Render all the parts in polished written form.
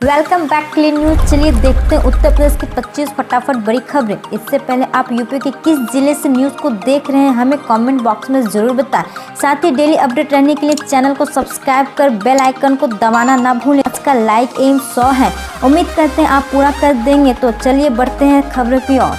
Welcome back clean news. चलिए देखते हैं उत्तर प्रदेश की 25 फटाफट बड़ी खबरें। इससे पहले आप यूपी के किस जिले से न्यूज को देख रहे हैं हमें कमेंट बॉक्स में जरूर बताएं। साथ ही डेली अपडेट रहने के लिए चैनल को सब्सक्राइब कर बेल आइकन को दबाना ना भूलें। आज का लाइक एम 100 है, उम्मीद करते हैं आप पूरा कर देंगे। तो चलिए बढ़ते हैं खबरों की ओर।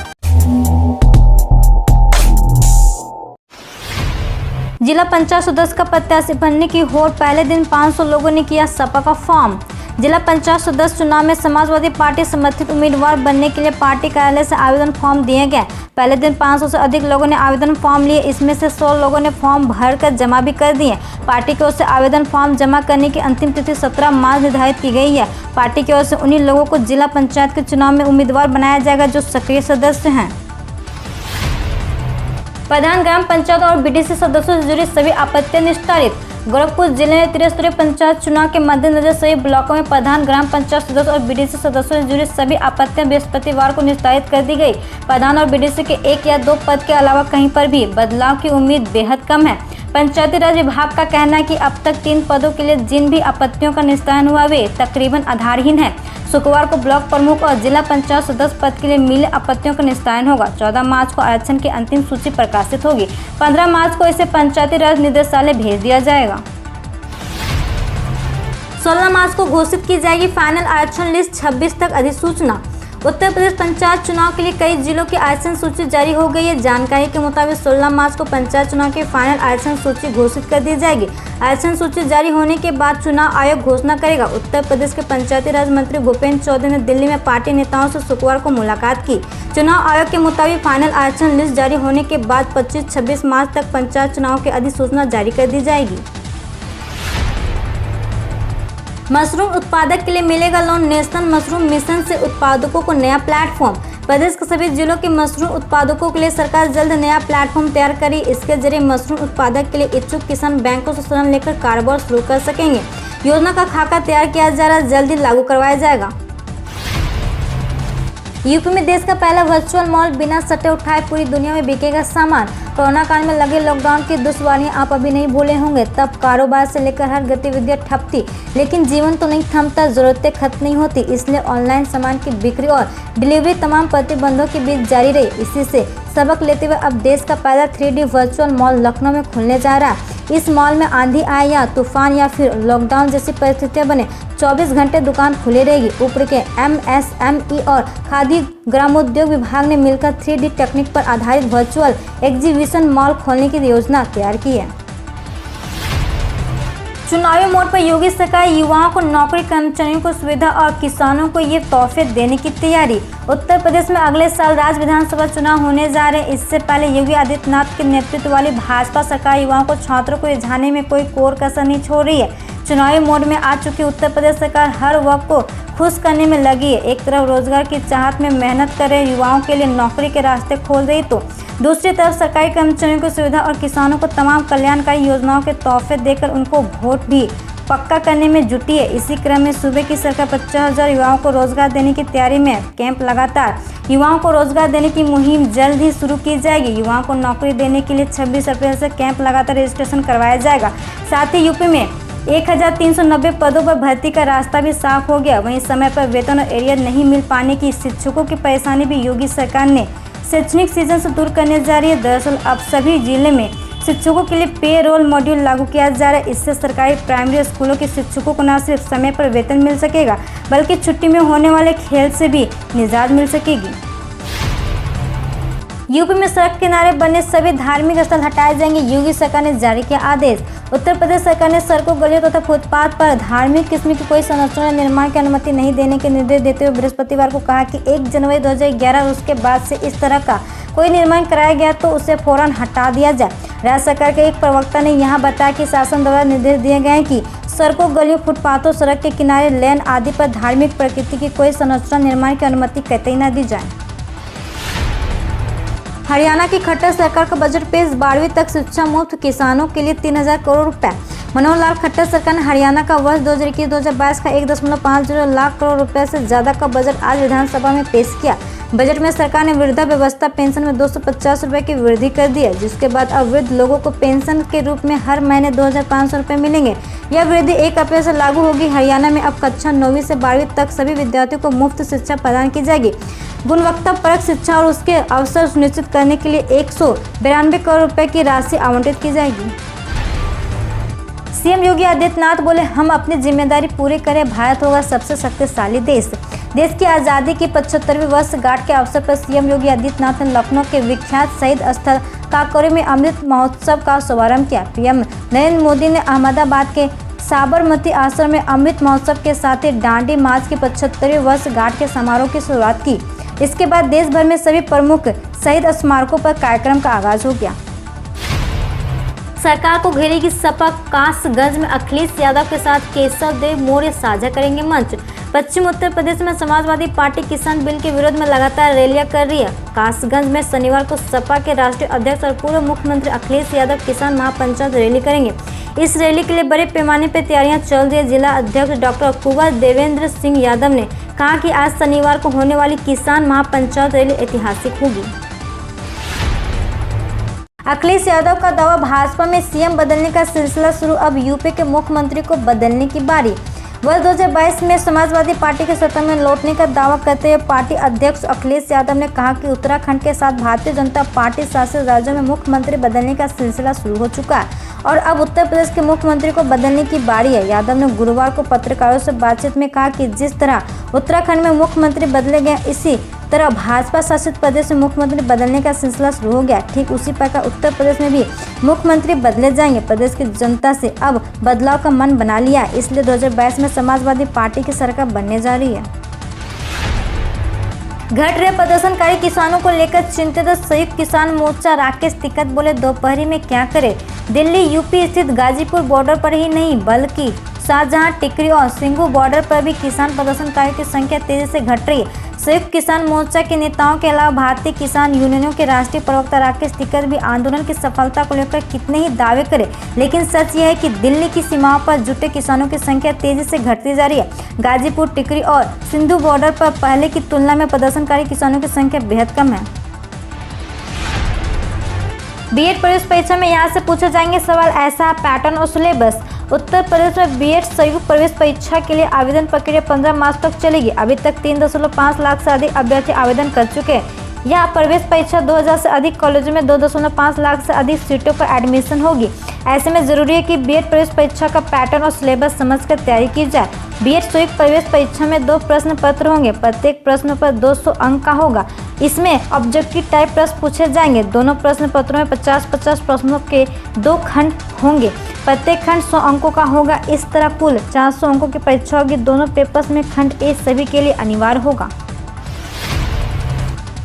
जिला पंचायत सदस्य का प्रत्याशी बनने की होड़, पहले दिन 500 लोगों ने किया सपा का फॉर्म। जिला पंचायत सदस्य चुनाव में समाजवादी पार्टी समर्थित उम्मीदवार बनने के लिए पार्टी कार्यालय से आवेदन फॉर्म दिए गए। पहले दिन 500 से अधिक लोगों ने आवेदन फॉर्म लिए। इसमें से 100 लोगों ने फॉर्म भरकर जमा भी कर दिए। पार्टी की ओर से आवेदन फॉर्म जमा करने की अंतिम तिथि 17 मार्च निर्धारित की गई है। पार्टी की ओर से उन्हीं लोगों को जिला पंचायत के चुनाव में उम्मीदवार बनाया जाएगा जो सक्रिय सदस्य हैं। प्रधान ग्राम पंचायत और बीडीसी सदस्यों से जुड़ी सभी आपत्तियां निस्तारित। गोरखपुर जिले में त्रिस्तरीय पंचायत चुनाव के मद्देनजर सभी ब्लॉकों में प्रधान ग्राम पंचायत सदस्य और बीडीसी सदस्यों से जुड़ी सभी आपत्तियां बृहस्पतिवार को निस्तारित कर दी गई। प्रधान और बीडीसी के 1 या 2 पद के अलावा कहीं पर भी बदलाव की उम्मीद बेहद कम है। पंचायती राज विभाग का कहना है कि अब तक 3 पदों के लिए जिन भी आपत्तियों का निस्तारण हुआ वे तकरीबन आधारहीन है। शुक्रवार को ब्लॉक प्रमुख और जिला पंचायत सदस्य पद के लिए मिले आपत्तियों का निस्तारण होगा। 14 मार्च को आरक्षण की अंतिम सूची प्रकाशित होगी। 15 मार्च को इसे पंचायती राज निदेशालय भेज दिया जाएगा। 16 मार्च को घोषित की जाएगी फाइनल आरक्षण लिस्ट। 26 तक अधिसूचना। उत्तर प्रदेश पंचायत चुनाव के लिए कई जिलों की आरक्षण सूची जारी हो गई है। जानकारी के मुताबिक 16 मार्च को पंचायत चुनाव की फाइनल आरक्षण सूची घोषित कर दी जाएगी। आरक्षण सूची जारी होने के बाद चुनाव आयोग घोषणा करेगा। उत्तर प्रदेश के पंचायती राज मंत्री भूपेंद्र चौधरी ने दिल्ली में पार्टी नेताओं से शुक्रवार को मुलाकात की। चुनाव आयोग के मुताबिक फाइनल आरक्षण लिस्ट जारी होने के बाद 25-26 मार्च तक पंचायत चुनाव की अधिसूचना जारी कर दी जाएगी। मशरूम उत्पादक के लिए मिलेगा लोन। नेशनल मशरूम मिशन से उत्पादकों को नया प्लेटफॉर्म। प्रदेश के सभी जिलों के मशरूम उत्पादकों के लिए सरकार जल्द नया प्लेटफॉर्म तैयार करी। इसके जरिए मशरूम उत्पादक के लिए इच्छुक किसान बैंकों से ऋण लेकर कारोबार शुरू कर सकेंगे। योजना का खाका तैयार किया जा रहा है, जल्द ही लागू करवाया जाएगा। यूपी में देश का पहला वर्चुअल मॉल, बिना सट्टे उठाए पूरी दुनिया में बिकेगा सामान। कोरोना काल में लगे लॉकडाउन की दुश्वारियां आप अभी नहीं भूले होंगे। तब कारोबार से लेकर हर गतिविधियां ठप थी, लेकिन जीवन तो नहीं थमता, जरूरतें खत्म नहीं होती। इसलिए ऑनलाइन सामान की बिक्री और डिलीवरी तमाम प्रतिबंधों के बीच जारी रही। इसी से सबक लेते हुए अब देश का पहला 3D वर्चुअल मॉल लखनऊ में खुलने जा रहा है। इस मॉल में आंधी आए या तूफान या फिर लॉकडाउन जैसी परिस्थितियां बने, 24 घंटे दुकान खुली रहेगी। ऊपर के MSME और खादी ग्रामोद्योग विभाग ने मिलकर 3D टेक्निक पर आधारित वर्चुअल एग्जीबिशन मॉल खोलने की योजना तैयार की है। चुनावी मोड़ पर योगी सरकार, युवाओं को नौकरी, कर्मचारियों को सुविधा और किसानों को ये तोहफे देने की तैयारी। उत्तर प्रदेश में अगले साल राज्य विधानसभा चुनाव होने जा रहे हैं। इससे पहले योगी आदित्यनाथ के नेतृत्व वाली भाजपा सरकार युवाओं को, छात्रों को रिझाने में कोई कोर कसर नहीं छोड़ रही है। चुनावी मोड में आ चुकी उत्तर प्रदेश सरकार हर वर्ग को खुश करने में लगी है। एक तरफ रोजगार की चाहत में मेहनत कर रहे युवाओं के लिए नौकरी के रास्ते खोल रही, तो दूसरी तरफ सरकारी कर्मचारियों को सुविधा और किसानों को तमाम कल्याणकारी योजनाओं के तोहफे देकर उनको वोट भी पक्का करने में जुटी है। इसी क्रम में सूबे की सरकार 50,000 युवाओं को रोजगार देने की तैयारी में। कैंप लगातार युवाओं को रोजगार देने की मुहिम जल्द ही शुरू की जाएगी। युवाओं को नौकरी देने के लिए 26 अप्रैल से कैंप लगातार रजिस्ट्रेशन करवाया जाएगा। साथ ही यूपी में 1390 पदों पर भर्ती का रास्ता भी साफ हो गया। वहीं समय पर वेतन और एरियर नहीं मिल पाने की शिक्षकों की परेशानी भी योगी सरकार ने शैक्षणिक सीजन से दूर करने जा रही है। दरअसल अब सभी जिले में शिक्षकों के लिए पे रोल मॉड्यूल लागू किया जा रहा है। इससे सरकारी प्राइमरी स्कूलों के शिक्षकों को न सिर्फ समय पर वेतन मिल सकेगा, बल्कि छुट्टी में होने वाले खेल से भी निजात मिल सकेगी। यूपी में सड़क किनारे बने सभी धार्मिक स्थल हटाए जाएंगे, योगी सरकार ने जारी किया आदेश। उत्तर प्रदेश सरकार ने सड़कों, गलियों तथा फुटपाथ पर धार्मिक किस्म की कोई संरचना या निर्माण की अनुमति नहीं देने के निर्देश देते हुए बृहस्पतिवार को कहा कि 1 जनवरी 2011 और उसके बाद से इस तरह का कोई निर्माण कराया गया तो उसे फौरन हटा दिया जाए। राज्य सरकार के एक प्रवक्ता ने यहाँ बताया कि शासन द्वारा निर्देश दिए गए हैं कि सड़कों, गलियों, फुटपाथों, सड़क के किनारे, लेन आदि पर धार्मिक प्रकृति की कोई संरचना निर्माण की अनुमति कतई न दी जाए। हरियाणा की खट्टर सरकार का बजट पेश, 12वीं तक शिक्षा मुफ्त, किसानों के लिए 3000 करोड़ रुपए। मनोहर लाल खट्टर सरकार ने हरियाणा का वर्ष 2021-2022 का 1.50 लाख करोड़ रुपए से ज्यादा का बजट आज विधानसभा में पेश किया। बजट में सरकार ने वृद्धावस्था पेंशन में 250 रुपए की वृद्धि कर दी है, जिसके बाद अब वृद्ध लोगों को पेंशन के रूप में हर महीने 2500 रुपए मिलेंगे। यह वृद्धि 1 अप्रैल से लागू होगी। हरियाणा में अब कक्षा 9वीं से 12वीं तक सभी विद्यार्थियों को मुफ्त शिक्षा प्रदान की जाएगी। गुणवत्तापरक शिक्षा और उसके अवसर सुनिश्चित करने के लिए 192 करोड़ रुपए की राशि आवंटित की जाएगी। सीएम योगी आदित्यनाथ बोले, हम अपनी जिम्मेदारी पूरी करें, भारत होगा सबसे शक्तिशाली देश। देश की आज़ादी की 75वीं वर्षगांठ के अवसर पर सीएम योगी आदित्यनाथ ने लखनऊ के विख्यात शहीद स्थल काकोरी में अमृत महोत्सव का शुभारंभ किया। पीएम नरेंद्र मोदी ने अहमदाबाद के साबरमती आश्रम में अमृत महोत्सव के साथ ही दांडी मार्च की 75वीं वर्षगांठ के समारोह की शुरुआत की। इसके बाद देश भर में सभी प्रमुख शहीद स्मारकों पर कार्यक्रम का आगाज हो गया। सरकार को घेरेगी सपा, कासगंज में अखिलेश यादव के साथ केशव देव मौर्य साझा करेंगे मंच। पश्चिम उत्तर प्रदेश में समाजवादी पार्टी किसान बिल के विरोध में लगातार रैलियां कर रही है। कासगंज में शनिवार को सपा के राष्ट्रीय अध्यक्ष और पूर्व मुख्यमंत्री अखिलेश यादव किसान महापंचायत रैली करेंगे। इस रैली के लिए बड़े पैमाने पर तैयारियां चल रही है। जिला अध्यक्ष डॉक्टर कुंवर देवेंद्र सिंह यादव ने कहा कि आज शनिवार को होने वाली किसान महापंचायत रैली ऐतिहासिक होगी। अखिलेश यादव का दावा, भाजपा में सीएम बदलने का सिलसिला शुरू, अब यूपी के मुख्यमंत्री को बदलने की बारी। वर्ष 2022 में समाजवादी पार्टी के सत्ता में लौटने का दावा करते हुए पार्टी अध्यक्ष अखिलेश यादव ने कहा कि उत्तराखंड के साथ भारतीय जनता पार्टी शासित राज्यों में मुख्यमंत्री बदलने का सिलसिला शुरू हो चुका है और अब उत्तर प्रदेश के मुख्यमंत्री को बदलने की बारी है। यादव ने गुरुवार को पत्रकारों से बातचीत में कहा कि जिस तरह उत्तराखंड में मुख्यमंत्री बदले गए, इसी तरह भाजपा शासित प्रदेश में मुख्यमंत्री बदलने का सिलसिला शुरू हो गया। ठीक उसी प्रकार उत्तर प्रदेश में भी मुख्यमंत्री बदले जाएंगे। प्रदेश की जनता से अब बदलाव का मन बना लिया है, इसलिए 2022 में समाजवादी पार्टी की सरकार बनने जा रही है। घट रहे प्रदर्शनकारी किसानों को लेकर चिंतित संयुक्त किसान मोर्चा राकेश टिकैत बोले, दोपहरी में क्या करे। दिल्ली यूपी स्थित गाजीपुर बॉर्डर पर ही नहीं बल्कि शाहजहां, टिकरी और सिंघू बॉर्डर पर भी किसान प्रदर्शनकारियों की संख्या तेजी से घट रही है। संयुक्त किसान मोर्चा के नेताओं के अलावा भारतीय किसान यूनियनों के राष्ट्रीय प्रवक्ता राकेश टिकैत भी आंदोलन की सफलता को लेकर कितने ही दावे करें, लेकिन सच यह है कि दिल्ली की सीमाओं पर जुटे किसानों की संख्या तेजी से घटती जा रही है। गाजीपुर, टिकरी और सिंधु बॉर्डर पर पहले की तुलना में प्रदर्शनकारी किसानों की संख्या बेहद कम है। बीएड प्रवेश परीक्षा में यहाँ से पूछे जाएंगे सवाल, ऐसा पैटर्न और सिलेबस। उत्तर प्रदेश में बीएड संयुक्त प्रवेश परीक्षा के लिए आवेदन प्रक्रिया 15 मार्च तक चलेगी। अभी तक 3.5 लाख से अधिक अभ्यर्थी आवेदन कर चुके हैं। यह प्रवेश परीक्षा 2000 से अधिक कॉलेजों में 2.5 लाख से अधिक सीटों पर एडमिशन होगी। ऐसे में जरूरी है कि बीएड प्रवेश परीक्षा का पैटर्न और सिलेबस समझकर तैयारी की जाए। बीएड संयुक्त प्रवेश परीक्षा में 2 प्रश्न पत्र होंगे। प्रत्येक प्रश्न पर 200 अंक का होगा। इसमें ऑब्जेक्टिव टाइप प्रश्न पूछे जाएंगे। दोनों प्रश्न पत्रों में 50-50 प्रश्नों के 2 खंड होंगे। प्रत्येक खंड 100 अंकों का होगा। इस तरह कुल 400 अंकों की परीक्षा होगी। दोनों पेपर्स में खंड ए सभी के लिए अनिवार्य होगा।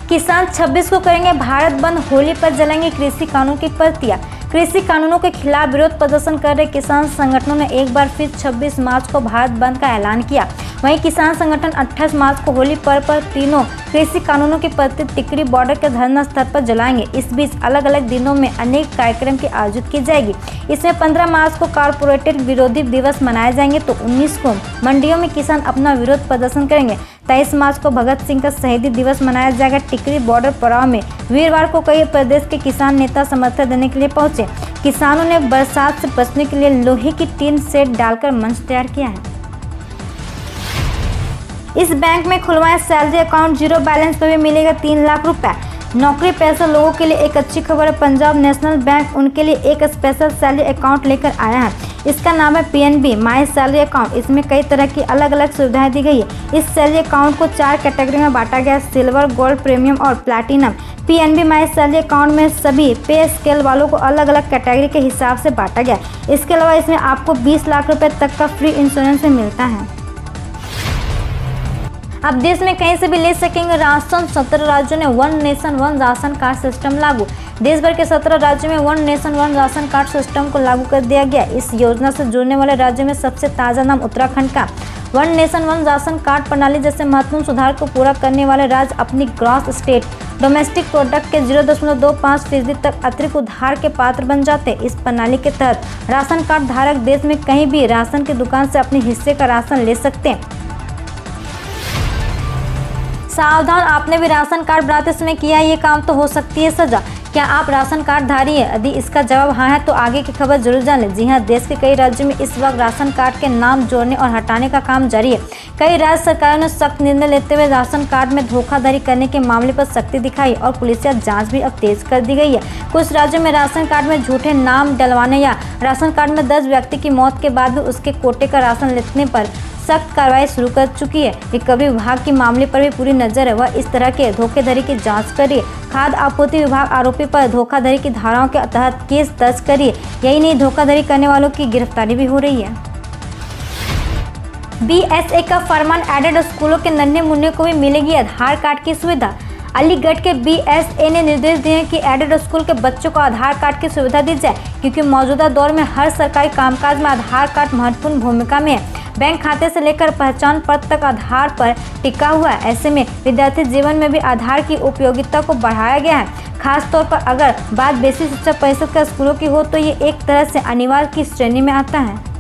किसान 26 को करेंगे भारत बंद, होली पर जलाएंगे कृषि कानून की प्रतियां। कृषि कानूनों के खिलाफ विरोध प्रदर्शन कर रहे किसान संगठनों ने एक बार फिर 26 मार्च को भारत बंद का ऐलान किया। वहीं किसान संगठन 28 मार्च को होली पर्व पर तीनों कृषि कानूनों की प्रति टिकरी बॉर्डर के धरना स्थल पर जलाएंगे। इस बीच अलग अलग दिनों में अनेक कार्यक्रम की आयोजित की जाएगी। इसमें 15 मार्च को कारपोरेट विरोधी दिवस मनाए जाएंगे तो 19 को मंडियों में किसान अपना विरोध प्रदर्शन करेंगे। 23 मार्च को भगत सिंह का शहीदी दिवस मनाया जाएगा। टिकरी बॉर्डर पड़ाव में वीरवार को कई प्रदेश के किसान नेता समर्थन देने के लिए पहुंचे। किसानों ने बरसात से बचने के लिए लोहे की टीन सेट डालकर मंच तैयार किया है। इस बैंक में खुलवाएं सैलरी अकाउंट, जीरो बैलेंस पर भी मिलेगा 3 लाख रुपए। नौकरी पेशा लोगों के लिए एक अच्छी खबर है। पंजाब नेशनल बैंक उनके लिए एक स्पेशल सैलरी अकाउंट लेकर आया है। इसका नाम है पीएनबी माई सैलरी अकाउंट। इसमें कई तरह की अलग अलग सुविधाएं दी गई है। इस सैलरी अकाउंट को 4 कैटेगरी में बांटा गया, सिल्वर, गोल्ड, प्रीमियम और platinum. PNB my salary account में सभी पे स्केल वालों को अलग अलग कैटेगरी के हिसाब से बांटा गया। इसके अलावा इसमें आपको 20 लाख रुपए तक का फ्री इंश्योरेंस मिलता है। अब देश में कहीं से भी ले सकेंगे राशन। 17 राज्यों ने one nation one ration card system लागू। देश भर के 17 राज्यों में one nation one ration card system को लागू कर दिया गया। इस योजना से जुड़ने वाले राज्यों में सबसे ताज़ा नाम उत्तराखंड का। One nation one ration card प्रणाली जैसे महत्वपूर्ण सुधार को पूरा करने वाले राज्य अपनी ग्रॉस स्टेट डोमेस्टिक प्रोडक्ट के 0.25% तक अतिरिक्त उधार के पात्र बन जाते हैं। इस प्रणाली के तहत राशन कार्ड धारक देश में कहीं भी राशन की दुकान से अपने हिस्से का राशन ले सकते हैं। सावधान, आपने भी राशन कार्ड बनाते समय किया ये काम तो हो सकती है सजा। क्या आप राशन कार्ड धारी हैं? यदि इसका जवाब हाँ है तो आगे की खबर जरूर जान लें। जी हां, देश के कई राज्यों में इस वक्त राशन कार्ड के नाम जोड़ने और हटाने का काम जारी है। कई राज्य सरकारों ने सख्त निर्णय लेते हुए राशन कार्ड में धोखाधड़ी करने के मामले पर सख्ती दिखाई और पुलिसिया जांच भी अब तेज कर दी गई है। कुछ राज्यों में राशन कार्ड में झूठे नाम डलवाने या राशन कार्ड में दर्ज व्यक्ति की मौत के बाद भी उसके कोटे का राशन लेने पर सख्त कार्रवाई शुरू कर चुकी है। रिकवरी विभाग के मामले पर भी पूरी नजर है, वह इस तरह के धोखाधड़ी की जांच कर रही है। खाद्य आपूर्ति विभाग आरोपी पर धोखाधड़ी की धाराओं के तहत केस दर्ज करिए। यही नहीं, धोखाधड़ी करने वालों की गिरफ्तारी भी हो रही है। BSA का फरमान, एडेड स्कूलों के नन्हे मुन्ने को भी मिलेगी आधार कार्ड की सुविधा। अलीगढ़ के BSA ने निर्देश दिए हैं कि एडेड स्कूल के बच्चों को आधार कार्ड की सुविधा दी जाए, क्योंकि मौजूदा दौर में हर सरकारी कामकाज में आधार कार्ड महत्वपूर्ण भूमिका में है। बैंक खाते से लेकर पहचान पत्र तक आधार पर टिका हुआ है। ऐसे में विद्यार्थी जीवन में भी आधार की उपयोगिता को बढ़ाया गया है। खास तौर पर अगर बात बेसिक शिक्षा परिषद का स्कूलों की हो तो ये एक तरह से अनिवार्य की श्रेणी में आता है।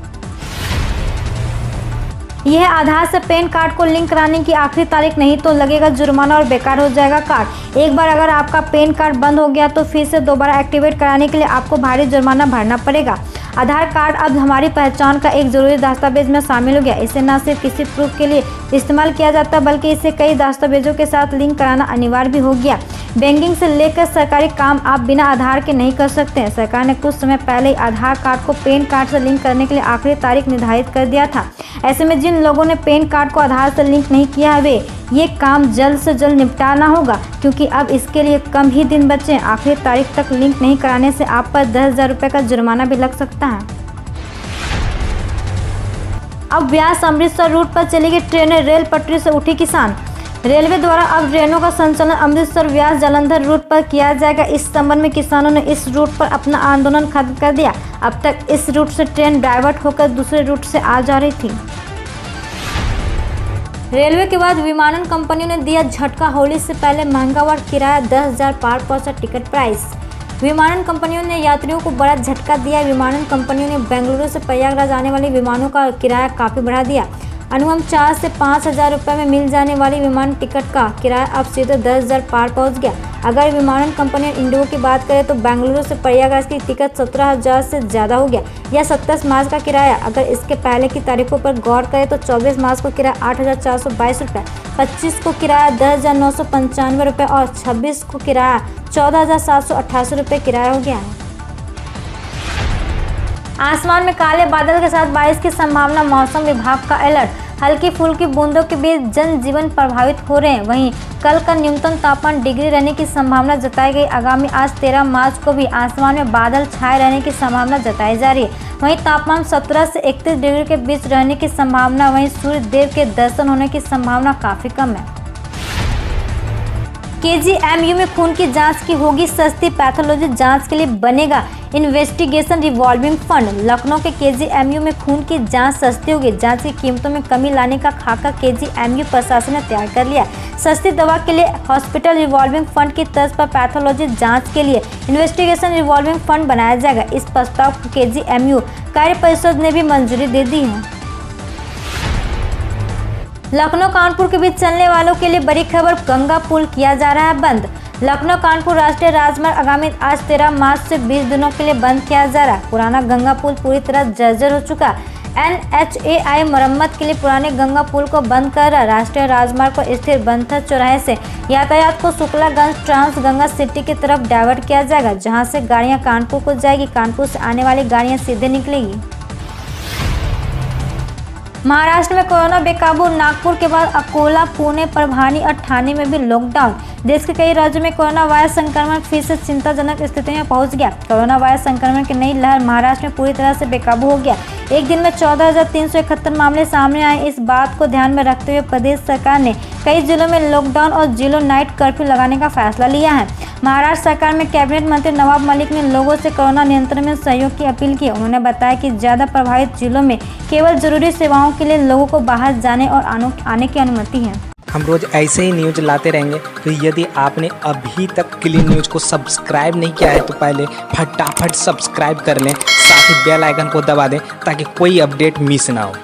यह आधार से पैन कार्ड को लिंक कराने की आखिरी तारीख, नहीं तो लगेगा जुर्माना और बेकार हो जाएगा कार्ड। एक बार अगर आपका पैन कार्ड बंद हो गया तो फिर से दोबारा एक्टिवेट कराने के लिए आपको भारी जुर्माना भरना पड़ेगा। आधार कार्ड अब हमारी पहचान का एक जरूरी दस्तावेज में शामिल हो गया। इसे न सिर्फ किसी प्रूफ के लिए इस्तेमाल किया जाता बल्कि इसे कई दस्तावेजों के साथ लिंक कराना अनिवार्य भी हो गया। बैंकिंग से लेकर सरकारी काम आप बिना आधार के नहीं कर सकते हैं। सरकार ने कुछ समय पहले ही आधार कार्ड को पैन कार्ड से लिंक करने के लिए आखिरी तारीख निर्धारित कर दिया था। ऐसे में जिन लोगों ने पैन कार्ड को आधार से लिंक नहीं किया है वे ये काम जल्द से जल्द निपटाना होगा, क्योंकि अब इसके लिए कम ही दिन बचे हैं। आखिरी तारीख तक लिंक नहीं कराने से आप पर 10,000 रुपये का जुर्माना भी लग सकता है। अब व्यास अमृतसर रूट पर चलेगी ट्रेनें, रेल पटरी से उठी किसान। रेलवे द्वारा अब ट्रेनों का संचालन अमृतसर व्यास जालंधर रूट पर किया जाएगा। इस संबंध में किसानों ने इस रूट पर अपना आंदोलन खत्म कर दिया। अब तक इस रूट से ट्रेन डाइवर्ट होकर दूसरे रूट से आ जा रही थी। रेलवे के बाद विमानन कंपनियों ने दिया झटका, होली से पहले महंगा हुआ किराया, 10,000 पार पहुंचा टिकट प्राइस। विमानन कंपनियों ने यात्रियों को बड़ा झटका दिया। विमानन कंपनियों ने बेंगलुरु से प्रयागराज आने वाले विमानों का किराया काफ़ी बढ़ा दिया। अनुमान 4 से 5,000 रुपये में मिल जाने वाली विमान टिकट का किराया अब सीधे 10,000 पार पहुंच गया। अगर विमानन कंपनी इंडिगो की बात करें तो बेंगलुरु से प्रयागराज की टिकट 17,000 से ज़्यादा हो गया। यह 27 मार्च का किराया। अगर इसके पहले की तारीखों पर गौर करें तो 24 मार्च को किराया 8,422 रुपये, 25 को किराया 10,995 रुपये और 26 को किराया 14,788 रुपये किराया हो गया है। आसमान में काले बादल के साथ बारिश की संभावना, मौसम विभाग का अलर्ट। हल्की फुल्की बूंदों के बीच जनजीवन प्रभावित हो रहे हैं। वहीं कल का न्यूनतम तापमान डिग्री रहने की संभावना जताई गई। आगामी आज 13 मार्च को भी आसमान में बादल छाए रहने की संभावना जताई जा रही है। वहीं तापमान 17 से 31 डिग्री के बीच रहने की संभावना। वहीं सूर्य देव के दर्शन होने की संभावना काफी कम है। KGMU में खून की जांच की होगी सस्ती, पैथोलॉजी जांच के लिए बनेगा इन्वेस्टिगेशन रिवॉल्विंग फंड। लखनऊ के KGMU में खून की जांच सस्ती होगी। जांच की कीमतों में कमी लाने का खाका KGMU प्रशासन ने तैयार कर लिया। सस्ती दवा के लिए हॉस्पिटल रिवॉल्विंग फंड की तर्ज पर पैथोलॉजी जांच के लिए इन्वेस्टिगेशन रिवॉल्विंग फंड बनाया जाएगा। इस प्रस्ताव को KGMU कार्य परिषद ने भी मंजूरी दे दी है। लखनऊ कानपुर के बीच चलने वालों के लिए बड़ी खबर, गंगा पुल किया जा रहा है बंद। लखनऊ कानपुर राष्ट्रीय राजमार्ग आगामी आज 13 मार्च से 20 दिनों के लिए बंद किया जा रहा है। पुराना गंगा पुल पूरी तरह जर्जर हो चुका। NHAI मरम्मत के लिए पुराने गंगा पुल को बंद कर रहा। राष्ट्रीय राजमार्ग पर स्थित बंथर चौराहे से यातायात को शुक्लागंज ट्रांस गंगा सिटी की तरफ डाइवर्ट किया जाएगा, जहां से गाड़ियां कानपुर को जाएगी। कानपुर से आने वाली गाड़ियां सीधे निकलेगी। महाराष्ट्र में कोरोना बेकाबू, नागपुर के बाद अकोला, पुणे, परभणी और ठाणे में भी लॉकडाउन। देश के कई राज्यों में कोरोना वायरस संक्रमण फिर से चिंताजनक स्थिति में पहुंच गया। कोरोना वायरस संक्रमण की नई लहर महाराष्ट्र में पूरी तरह से बेकाबू हो गया। एक दिन में 14,371 मामले सामने आए। इस बात को ध्यान में रखते हुए प्रदेश सरकार ने कई जिलों में लॉकडाउन और जिलों नाइट कर्फ्यू लगाने का फैसला लिया है। महाराष्ट्र सरकार में कैबिनेट मंत्री नवाब मलिक ने लोगों से कोरोना नियंत्रण में सहयोग की अपील की। उन्होंने बताया कि ज़्यादा प्रभावित जिलों में केवल जरूरी सेवाओं के लिए लोगों को बाहर जाने और आने की अनुमति है। हम रोज ऐसे ही न्यूज लाते रहेंगे, तो यदि आपने अभी तक क्लीन न्यूज को सब्सक्राइब नहीं किया है तो पहले फटाफट सब्सक्राइब कर लें, साथ ही बेल आइकन को दबा दें ताकि कोई अपडेट मिस ना हो।